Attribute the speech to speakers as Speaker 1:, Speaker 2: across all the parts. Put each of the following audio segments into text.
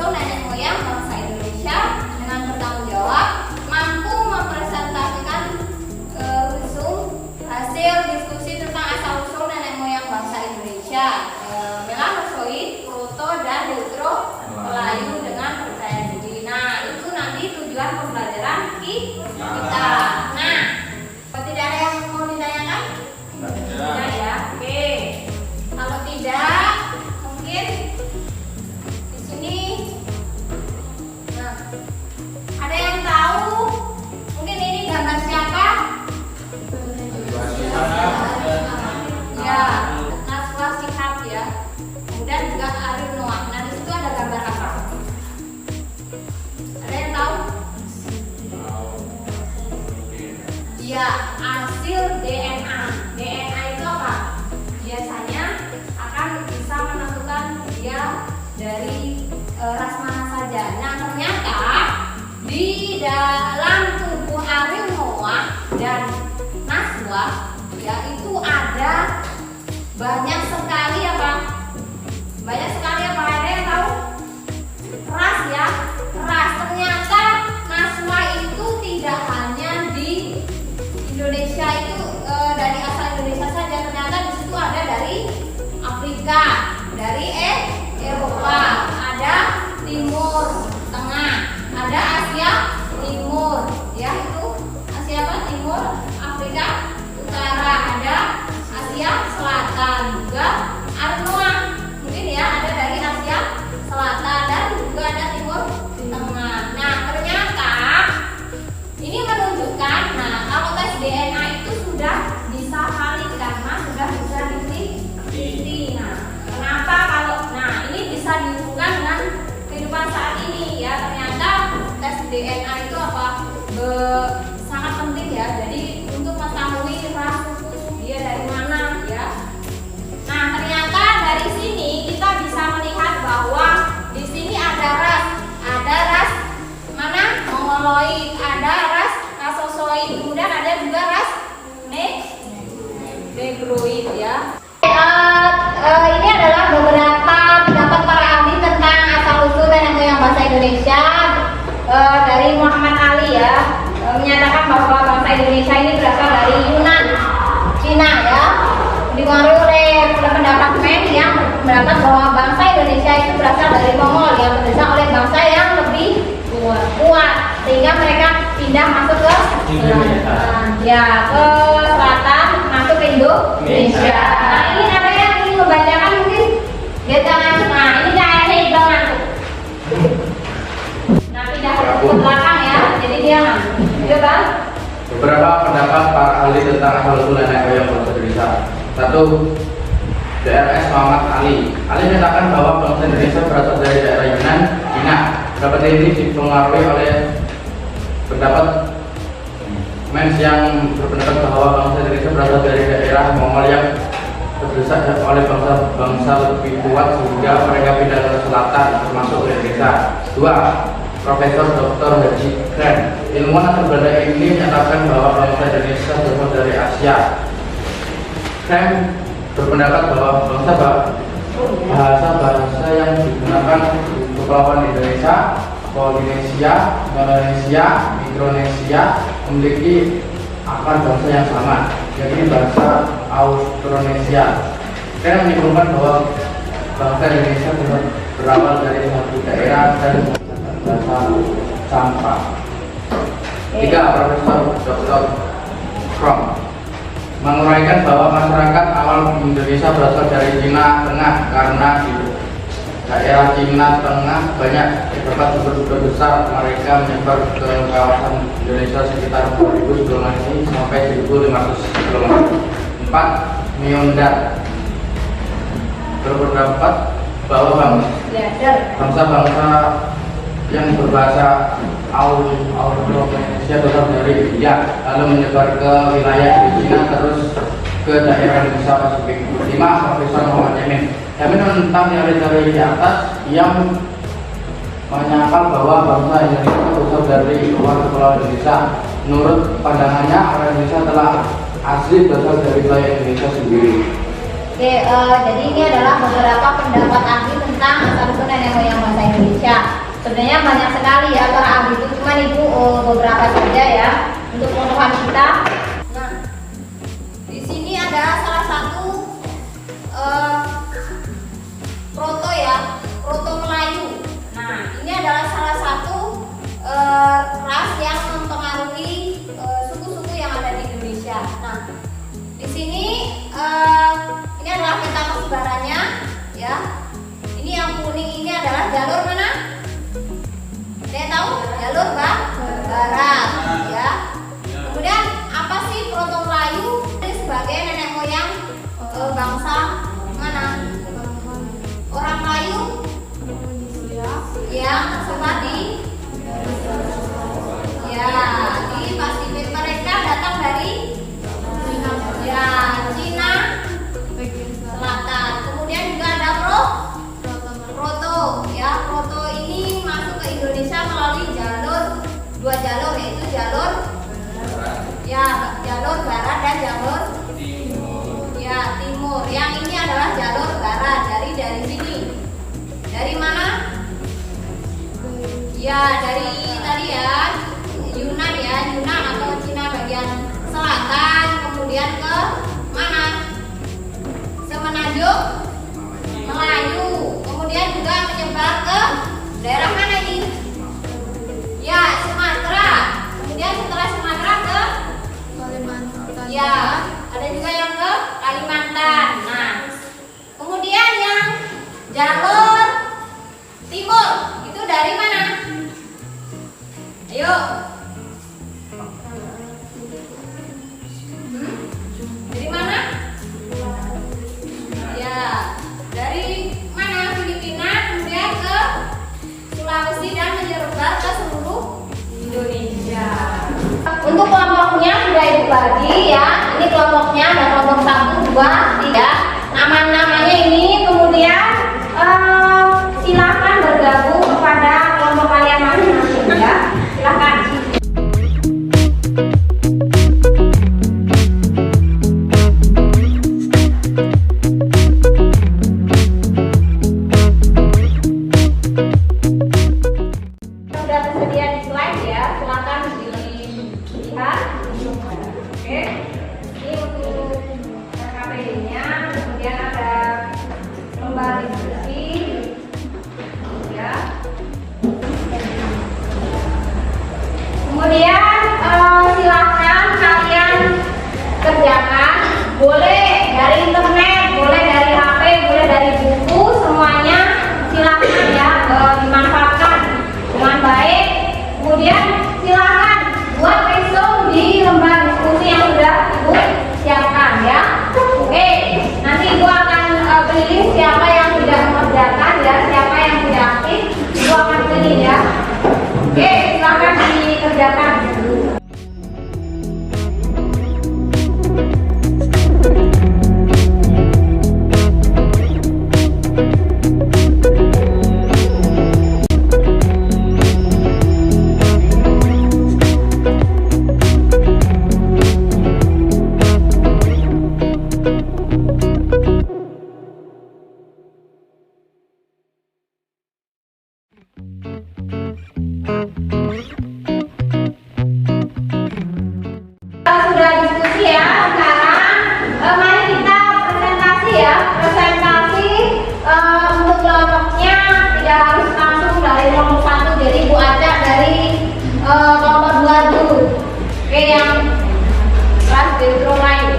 Speaker 1: asal-usul nenek moyang bangsa Indonesia dengan bertanggung jawab, mampu mempresentasikan usung hasil diskusi tentang asal-usul nenek moyang bangsa Indonesia, melanosoid, proto dan neutro Melayu dengan percaya diri. Nah, itu nanti tujuan pembelajaran kita. Nah, tidak ada yang mau ditanyakan? Tidak ya. Oke. Kalau tidak, mungkin di sini. Nah, ada yang tahu? Mungkin ini gambar siapa? Ya, Najwa Shihab ya. Kemudian juga Arief Noah. Nah, di situ ada gambar apa? Ada yang tahu? Ya, hasil DNA. DNA itu apa? Biasanya akan bisa menentukan dia dari ras mana saja. Nah, ternyata di dalam tubuh Arief Noah dan Najwa ya itu ada banyak sekali apa? Banyak sekali apa? Ada yang tahu? Ras ya, ras. Ternyata Najwa itu tidak hanya di Indonesia itu dari asal Indonesia saja, ternyata di situ ada dari Afrika, dari Eropa, ada Timur Tengah, ada Asia Timur, ya itu Asia apa? Timur, Afrika Utara, ada Asia Selatan, juga Arnoa, mungkin ya ada dari Asia Selatan dan juga ada Timur Tengah. Nah, ternyata ini menunjukkan, nah kalau tes DNA itu sudah bisa valid karena sudah bisa diteliti. Nah, kenapa kalau, nah ini bisa dihubungkan dengan kehidupan saat ini ya. Ternyata tes DNA itu apa? Sangat penting ya. Jadi untuk mengetahui ras suku dia dari mana ya. Nah, ternyata dari sini kita bisa melihat bahwa di sini ada ras mana? Mongoloid, ada ras Rasozoid, kemudian ada juga ras Negroid ya. Ini adalah beberapa pendapat para ahli tentang asal-usul nenek moyang bangsa Indonesia. Dari Muhammad Ali ya, menyatakan bahwa bangsa Indonesia ini berasal dari Yunan, Cina ya. Dipengaruhi oleh pendapat Men yang berpendapat bahwa bangsa Indonesia itu berasal dari Mongol yang berasal oleh bangsa yang lebih kuat sehingga mereka pindah masuk ke ya ke selatan, masuk ke Indonesia. Nah, ini ada yang ingin membacakan mungkin dia jangan. Nah, ini kayaknya Iqbal ngantuk. Nah, pindah ke belakang ya, jadi dia ngantuk. Bang.
Speaker 2: Beberapa pendapat para ahli tentang asal-usul nenek moyang bangsa Indonesia. 1. DRS Muhammad Ali. Ali menyatakan bahwa bangsa Indonesia berasal dari daerah Yunan, Cina. Pendapat ini dipengaruhi oleh pendapat Mens yang berpendapat bahwa bangsa Indonesia berasal dari daerah Mongol yang terdesak oleh bangsa lebih kuat sehingga mereka pindah ke selatan termasuk Indonesia. 2. Profesor Dr. Haji Kren, ilmuwan asal Belanda ini menyatakan bahwa bangsa Indonesia berasal dari Asia. Kren berpendapat bahwa bahasa yang digunakan di Kepulauan Indonesia, Polinesia, Melanesia, Mikronesia memiliki akar bangsa yang sama, yaitu bahasa Austronesia. Kren menyimpulkan bahwa bangsa Indonesia berawal dari satu daerah dan bahasa Sampang. 3. Profesor Dr. Krom menguraikan bahwa masyarakat awal Indonesia berasal dari Cina Tengah karena di daerah Cina Tengah banyak terdapat sumber-sumber besar. Mereka menyebar ke kawasan Indonesia sekitar 2000 sebelum Masehi sampai 1500 sebelum Masehi. 4. Meondar berpendapat bahwa bangsa-bangsa yang berbahasa Austronesia berasal dari India lalu menyebar ke wilayah di Cina terus ke daerah Indonesia Pasifik. 5. Profesor Muhammad Yamin menentang teori-teori di atas yang menyangkal bahwa bangsa Indonesia berasal dari luar Pulau Indonesia. Menurut pandangannya, orang Indonesia telah asli berasal dari wilayah Indonesia sendiri.
Speaker 1: Oke, jadi ini adalah beberapa pendapat ahli tentang asal-usul nenek moyang bangsa Indonesia. sebenarnya banyak sekali ya para ahli itu, cuman ibu beberapa saja ya untuk pengetahuan kita. Nah, di sini ada salah satu proto ya, proto Melayu. Nah, ini adalah salah satu ras yang mempengaruhi suku-suku yang ada di Indonesia. Nah, di sini ini adalah peta persebarannya ya. Ini yang kuning ini adalah jalur mana? Saya tahu jalur barat ya. Kemudian apa sih proto Melayu? Ini sebagai nenek moyang bangsa mana? Orang Melayu yang tersebar di Pasifik. Mereka datang dari ya Cina Selatan. Kemudian juga ada proto ya. Proto ini masuk ke Indonesia melalui dua jalur, yaitu jalur barat dan jalur timur. Yang ini adalah jalur barat dari sini. Dari mana? Ya dari tadi ya Yunan atau Cina bagian selatan, kemudian ke mana? Semenanjung Melayu, kemudian juga menyebar ke daerah mana ini? Ya Sumatera. Kemudian setelah Sumatera ke Kalimantan. Ya ada juga yang ke Kalimantan. Nah, kemudian yang jalur timur itu dari mana? Ayo. Dari mana? Ya, dari mana? Filipina, kemudian ke Sulawesi dan menyebar ke seluruh Indonesia. Untuk kelompoknya sudah ibu bagi ya. Ini kelompoknya ada kelompok 1, 2, 3. Nama-namanya ini, kemudian silakan bergabung kepada kelompok kalian masing-masing ya. Silakan. Sudah tersedia di slide ya, silakan dilihat. Oke, ini untuk KPD-nya, kemudian ada lembar diskusi ya. Kemudian silahkan kalian kerjakan, boleh dari internet, boleh dari HP, boleh dari buku, semuanya silahkan ya dimanfaatkan dengan baik. Kemudian silahkan buat resume di lembar diskusi yang sudah ibu siapkan ya. Oke, nanti ibu akan pilih siapa yang tidak mengerjakan ya, siapa yang tidak aktif, ibu akan pilih ya. Oke, silahkan dikerjakan. Sudah diskusi ya, sekarang mari kita presentasi ya. Presentasi untuk kelompoknya tidak harus langsung dari kelompok 1, jadi ibu ajak dari kelompok 2 dulu. Oke, yang kelas lain.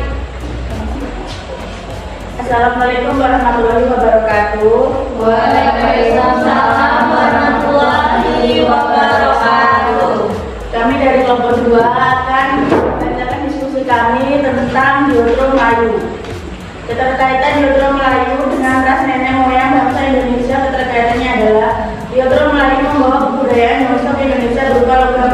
Speaker 3: Assalamualaikum warahmatullahi wabarakatuh.
Speaker 1: Waalaikumsalam warahmatullahi wabarakatuh.
Speaker 3: Kami dari kelompok 2 akan membacakan diskusi kami tentang Diodro Melayu. Keterkaitan Diodro Melayu dengan ras nenek moyang bangsa Indonesia, keterkaitannya adalah Diodro Melayu membawa kebudayaan yang masuk ke Indonesia berupa logam.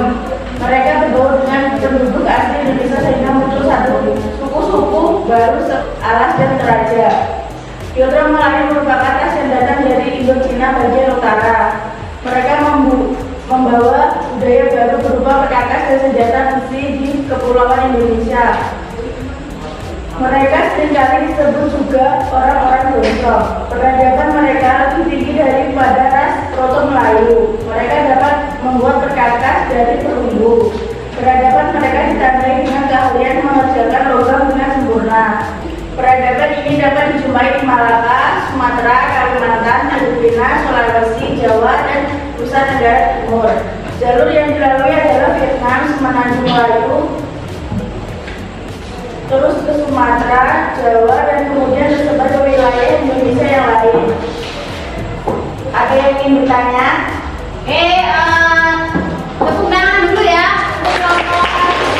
Speaker 3: Mereka berbaur dengan penduduk asli Indonesia sehingga muncul satu suku-suku baru Alas dan Toraja. Diodro Melayu merupakan ras yang datang dari Indochina bagian utara. Mereka membawa budaya baru berupa perkakas dan senjata besi di kepulauan Indonesia. Mereka seringkali disebut juga orang-orang Donsong. Peradaban mereka lebih tinggi daripada ras Proto Melayu. Mereka berarti perunggu. Peradaban mereka ditandai dengan keahlian mengerjakan logam dengan sempurna. Peradaban ini dapat dijumpai di Malaka, Sumatera, Kalimantan, Filipina, Sulawesi, Jawa, dan Nusa Tenggara Timur. Jalur yang dilalui adalah Vietnam, Semenanjung Melayu, terus ke Sumatera, Jawa, dan kemudian tersebar ke wilayah Indonesia yang lain. Ada yang ingin bertanya?
Speaker 1: Tepuk tangan dulu ya untuk kelompok A2.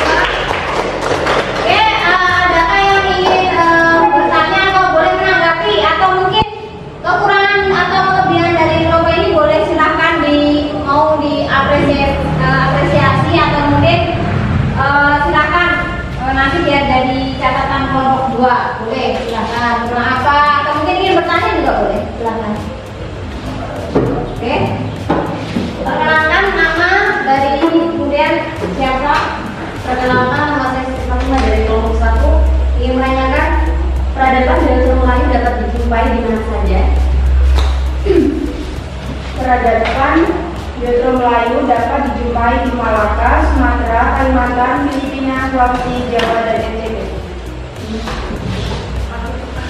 Speaker 1: Adakah yang ingin bertanya atau boleh menanggapi atau mungkin kekurangan atau kelebihan dari kelompok ini boleh silahkan mau diapresiasi atau mungkin silakan nanti biar dari catatan kelompok 2 boleh silakan kurang apa atau mungkin ingin bertanya juga boleh silakan. Oke. Perkenalkan nama dari kemudian siapa? Perkenalkan nama saya Fatima dari kelompok 1. Ingin menanyakan peradaban Jawatra Melayu dapat dijumpai di mana saja?
Speaker 3: Peradaban Jawatra Melayu dapat dijumpai di Malaka, Sumatera, Kalimantan, Filipina, Sulawesi, Jawa, dan NTB.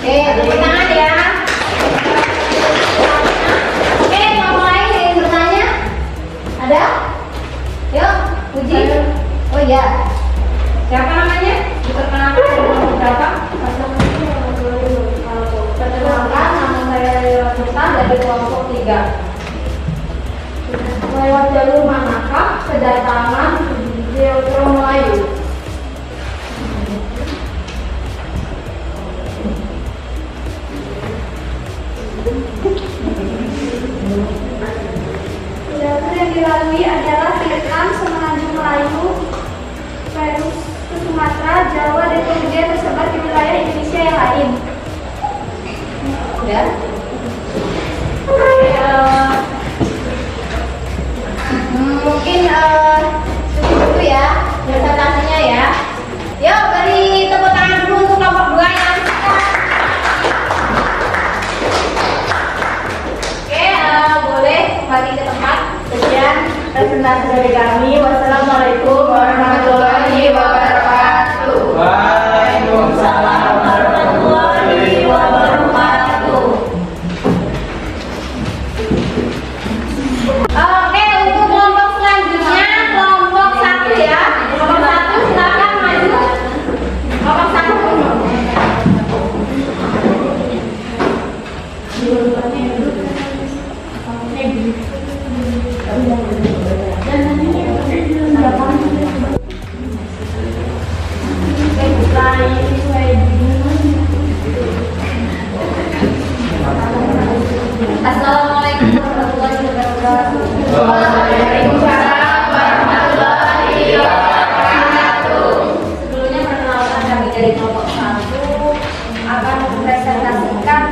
Speaker 1: Tepuk tangan ya. Oke, kelompok lain yang ingin bertanya? Ada? Yuk, Puji. Oh iya. Siapa namanya? Diperkenalkan dari kelompok berapa? Perkenalkan, nama saya Lila Musa dari kelompok 3. Lewat jalur manakah kedatangan Jawatra Melayu? Jalur yang dilalui adalah Vietnam, Semenanjung Melayu, terus ke Sumatera, Jawa, dan kemudian tersebar di wilayah Indonesia yang lain. Udah? Mungkin cukup dulu ya presentasinya ya. Yuk beri tepuk tangan dulu untuk kelompok 2 yang sukses. Oke, boleh kembali ke tempat.
Speaker 3: Sekian presentasi dari kami. Wassalamualaikum warahmatullahi wabarakatuh.
Speaker 2: Waalaikumsalam
Speaker 3: warahmatullahi wabarakatuh.
Speaker 1: Oke, untuk kelompok selanjutnya kelompok 1 ya. Kelompok 1 silakan maju. Kelompok 1. Assalamualaikum warahmatullahi wabarakatuh.
Speaker 3: Waalaikumsalam warahmatullahi wabarakatuh.
Speaker 1: Sebelumnya perkenalkan kami dari kelompok 1 akan mempresentasikan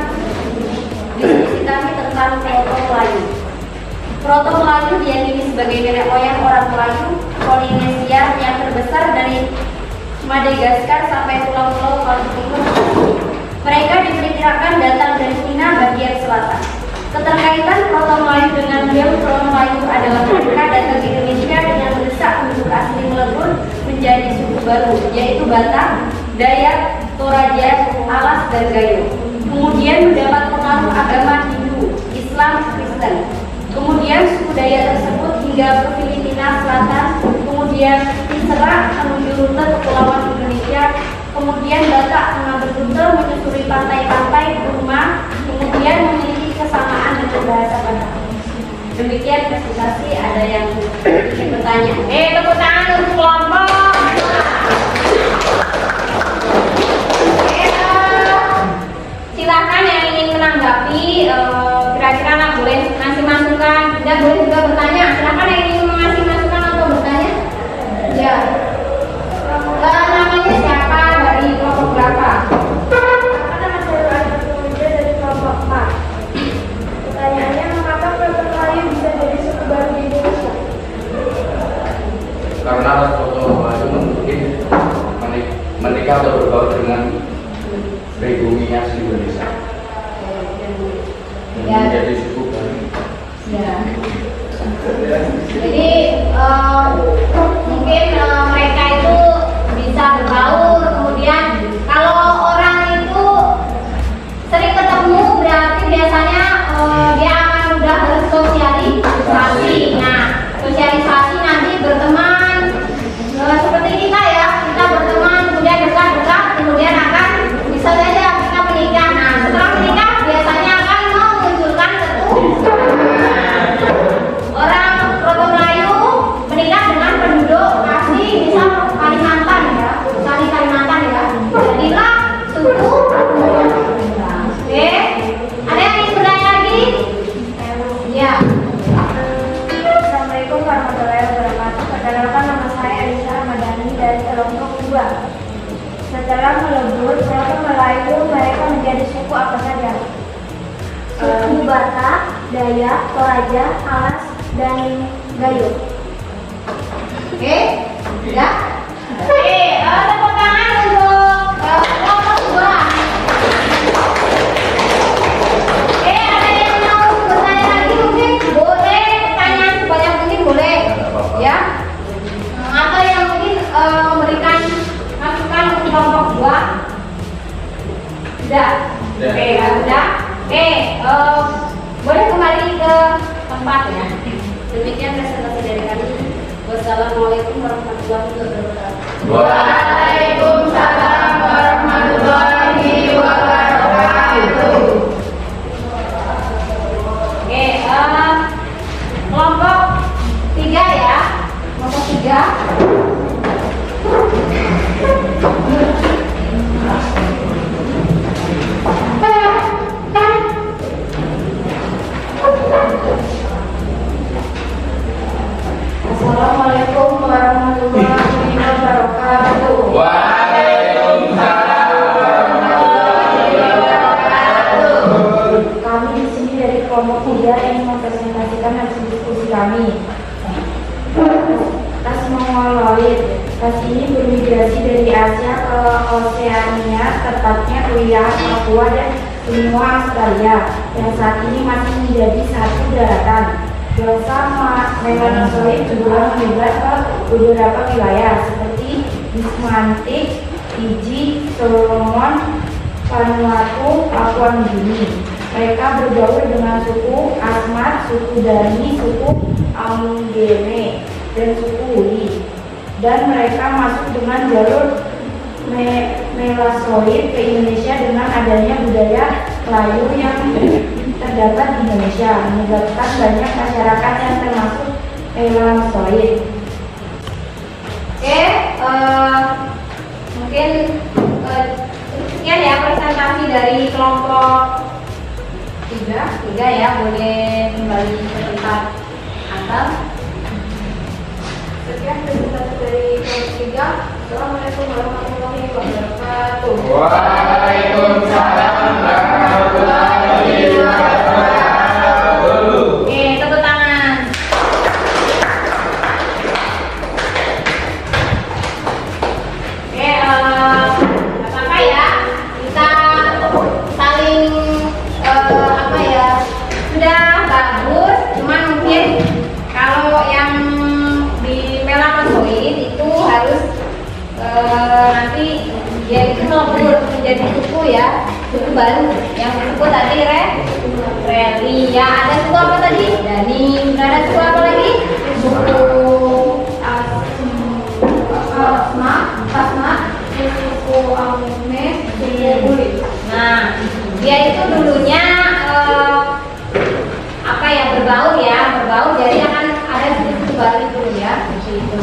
Speaker 1: diskusi kami tentang Proto Melayu. Proto Melayu diyakini sebagai nenek moyang orang Melayu Polinesia yang terbesar dari Madagaskar sampai pulau-pulau Pacific Timur. Mereka diperkirakan datang dari Cina bagian selatan. Keterkaitan Proto Melayu dengan Jawatra Melayu adalah mereka datang ke Indonesia dengan mendesak penduduk asli melebur menjadi suku baru, yaitu Batak, Dayak, Toraja, Alas, dan Gayo. Kemudian mendapat pengaruh agama Hindu, Islam, Kristen. Kemudian suku Dayak tersebut hingga ke Filipina Selatan, kemudian diserang menuju rute kepulauan Indonesia. Kemudian Batak mengambil rute menyusuri pantai-pantai Burma, kemudian memiliki kesamaan dengan bahasa Batak. Demikian presentasi. Ada yang ingin bertanya? Tepuk tangan untuk kelompok. Silakan yang ingin menanggapi, kira-kira boleh ngasih masukan, dan boleh juga bertanya. Silakan yang ingin mengasih masukan atau bertanya. Ya. Namanya siapa, dari kelompok berapa?
Speaker 3: Nama saya Raja Pemuda dari kelompok 4. Pertanyaannya, mengapa Proto Melayu bisa jadi suku baru di Indonesia?
Speaker 2: Karena ras Proto Melayu mungkin menikah atau berbaur dengan pribumi asli Indonesia.
Speaker 1: Ya.
Speaker 2: Menjadi suku baru.
Speaker 1: Ya. Jadi Assalamualaikum warahmatullahi wabarakatuh. Perkenalkan, nama saya Elisa Ramadhani dari kelompok 2. Setelah melebur kelompok Melayu, mereka menjadi suku apa saja? Suku Batak, Dayak, Toraja, Alas, dan Gayo. Oke, sudah. Oke, tepuk tangan untuk kelompok 2. Oke, ada yang mau bertanya lagi mungkin? Boleh pertanyaan sebanyak mungkin boleh, ya. Atau yang mungkin memberikan masukan untuk kelompok 2? Sudah. Oke, sudah. Oke, boleh kembali ke tempat ya. Demikian presentasi dari kami. Wassalamualaikum warahmatullahi wabarakatuh.
Speaker 3: Waalaikumsalam warahmatullahi wabarakatuh.
Speaker 1: Oke, kelompok 3 ya. Kelompok 3. Assalamualaikum warahmatullahi wabarakatuh.
Speaker 2: Waalaikumsalam warahmatullahi wabarakatuh.
Speaker 1: Kami di sini dari kelompok 3 yang mempresentasikan hasil diskusi kami. Tas mongoloid. Tas ini bermigrasi dari Asia ke Oseania, tepatnya wilayah Papua dan benua Australia, yang saat ini masih menjadi satu daratan. Bangsa melanozoid juga menyebar ke beberapa wilayah seperti Atlantik, Fiji, Solomon, Vanuatu, Papua Nugini. Mereka bergaul dengan suku Asmat, suku Dani, suku Amungene, dan suku Uli. Dan mereka masuk dengan jalur Melasoid ke Indonesia dengan adanya budaya Melayu yang terdapat di Indonesia, menyebabkan banyak masyarakat yang termasuk Melasoid. Oke, mungkin sekian ya presentasi dari kelompok 3 ya, boleh kembali ke tempat atas. Sekian presentasi dari kelompok 3. Assalamualaikum warahmatullahi wabarakatuh.
Speaker 2: Waalaikumsalam warahmatullahi wabarakatuh.
Speaker 1: Oke, tepuk tangan. Oke, apa ya? Kita saling apa ya? Sudah bagus, cuman mungkin kalau yang di melanozoid itu harus nanti dia itu melebur menjadi suku ya, suku baru yang disebut tadi Reli ya. Ada suku apa tadi? Dani. Ada suku apa lagi? Suku Asma, suku Amune, suku Uli. Nah, dia itu dulunya apa ya, berbaur jadi akan ada suku baru itu ya, seperti itu.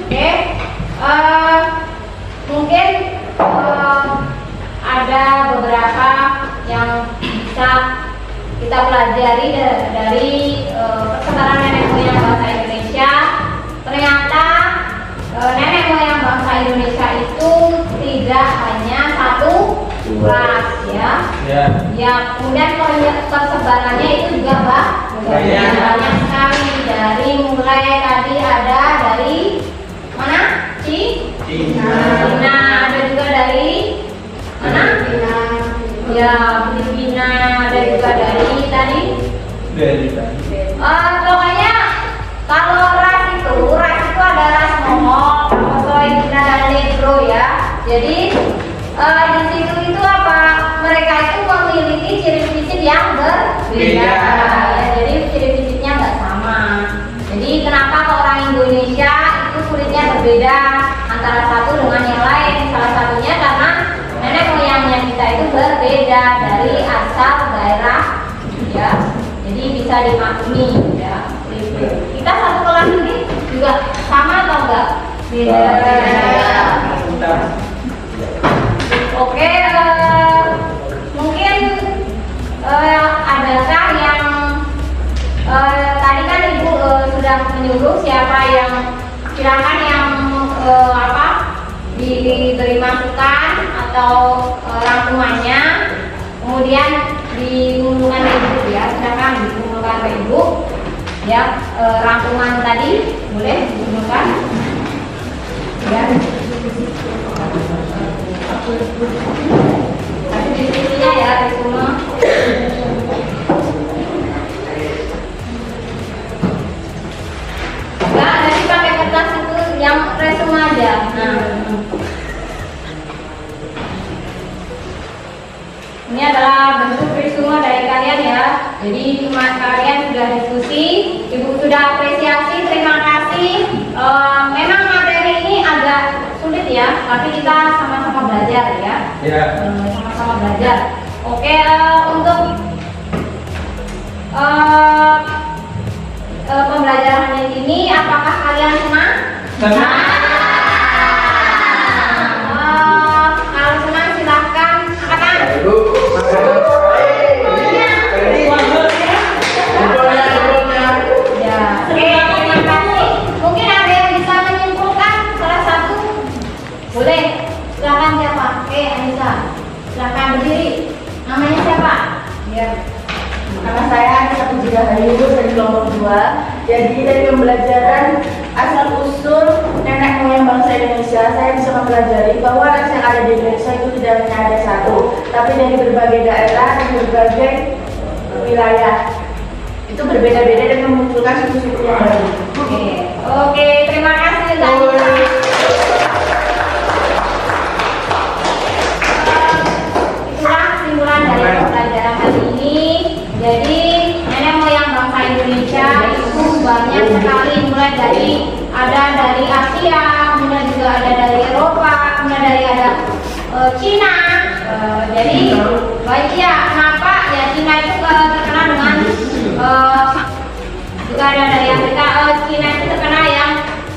Speaker 1: Oke. Mungkin ada beberapa yang bisa kita pelajari dari persebaran nenek moyang bangsa Indonesia. Ternyata nenek moyang bangsa Indonesia itu tidak hanya satu ras ya. Ya, kemudian persebarannya itu juga banyak sekali. Dari mulai tadi ada dari mana? Cina, ada juga dari mana? Ya, Filipina, ada juga dari tadi. Pokoknya kalau ras itu ada ras Mongol, Mosoid, dan Negro ya. Jadi di situ itu apa? Mereka itu memiliki ciri fisik yang berbeda. Ya, jadi ciri fisiknya nggak sama. Jadi kenapa kalau orang Indonesia itu kulitnya berbeda antara satu dengan yang lain? Salah satunya karena nenek moyangnya kita itu berbeda dari asal daerah ya. Jadi bisa dimaklumi ya. Kita satu kelas ini juga sama atau enggak? Beda. Oke, mungkin adakah yang tadi kan Ibu sudah sudah menyuruh, siapa yang silakan yang diberi masukan atau rangkumannya, kemudian dikumpulkan ke ibu ya, silakan dikumpulkan ke ibu ya. Rangkuman tadi boleh dikumpulkan ya. Tapi diskusinya ya di semua. Enggak, nanti pakai kertas itu yang resume aja. Nah, ini adalah bentuk resume dari kalian ya. Jadi kalian sudah diskusi, ibu sudah apresiasi, terima kasih. Memang materi ini agak sulit ya, tapi kita sama-sama belajar ya. Sama-sama belajar. Oke, untuk pembelajaran ini apakah kalian senang? Kalau senang silahkan angkat tangan. Ya, oke, terima kasih. Mungkin ada yang bisa menyimpulkan salah satu? Boleh, silahkan siapa? Anissa, silahkan berdiri. Namanya siapa? Biar.
Speaker 3: Nama saya Anissa Pujidahayu dari kelompok 2. Jadi dari pembelajaran asal usul nenek moyang bangsa Indonesia, saya bisa mempelajari bahwa ras yang ada di Indonesia itu tidak hanya ada satu, tapi dari berbagai daerah dan berbagai wilayah itu berbeda-beda dan memunculkan suku-suku yang baru.
Speaker 1: Oke, terima kasih. Itulah kesimpulan dari pembelajaran kali ini. Jadi nenek moyang bangsa Indonesia itu banyak sekali, mulai dari Asia, kemudian juga ada dari Eropa, kemudian dari Cina. Jadi baik ya, kenapa ya Cina itu terkenal dengan juga ada dari Afrika. Cina itu terkenal yang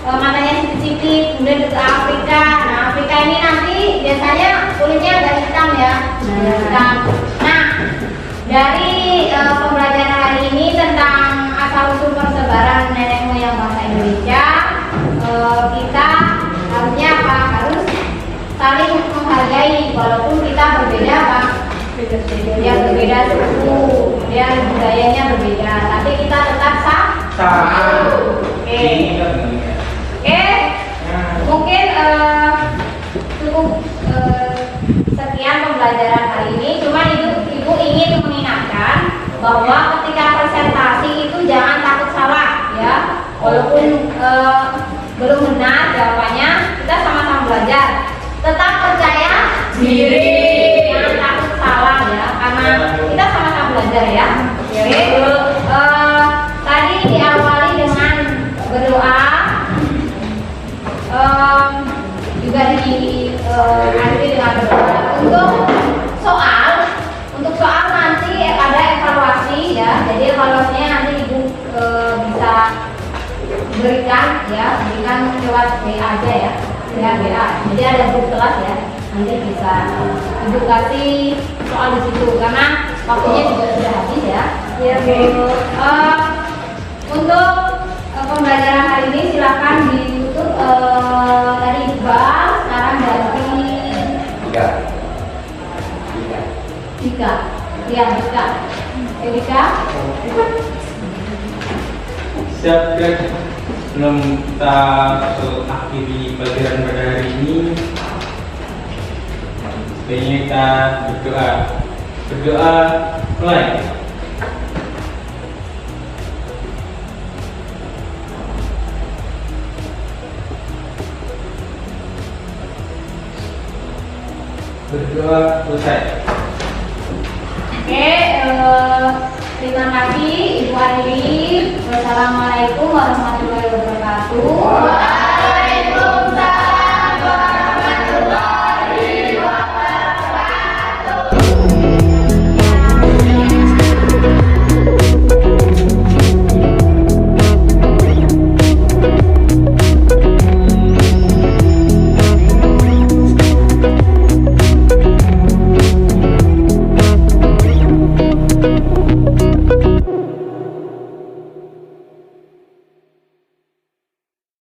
Speaker 1: matanya sipit-sipit, kemudian juga Afrika. Nah, Afrika ini nanti biasanya kulitnya agak hitam ya. Hitam. Nah, dari pembelajaran hari ini tentang asal usul persebaran nenek moyang bangsa Indonesia, kita harusnya apa? Harus saling menghargai walaupun kita berbeda apa? Ya berbeda suku, ya budayanya berbeda, tapi kita tetap sama. Oke. Mungkin cukup sekian pembelajaran hari ini. Cuma ibu ingin mengingatkan bahwa ketika presentasi itu jangan takut salah ya. Walaupun belum benar jawabannya, kita sama-sama belajar. Tetap percaya diri, jangan takut salah ya, karena kita sama-sama belajar ya. Oke. Tadi diawali dengan berdoa, juga diakhiri dengan berdoa. Untuk soal nanti ada evaluasi ya. Jadi evaluasinya nanti ibu bisa berikan lewat WA aja ya. WA. Jadi ada grup kelas ya. Nanti bisa ibu kasih soal di situ karena waktunya juga sudah habis ya. Untuk pembelajaran hari ini silakan ditutup dari Iqbal. Sekarang dari Dika. Dika.
Speaker 4: Siap guys, sebelum kita akhiri pelajaran pada hari ini, sebaiknya kita berdoa mulai. Berdoa selesai.
Speaker 1: Oke, terima kasih Ibu Arili. Wassalamualaikum warahmatullahi wabarakatuh.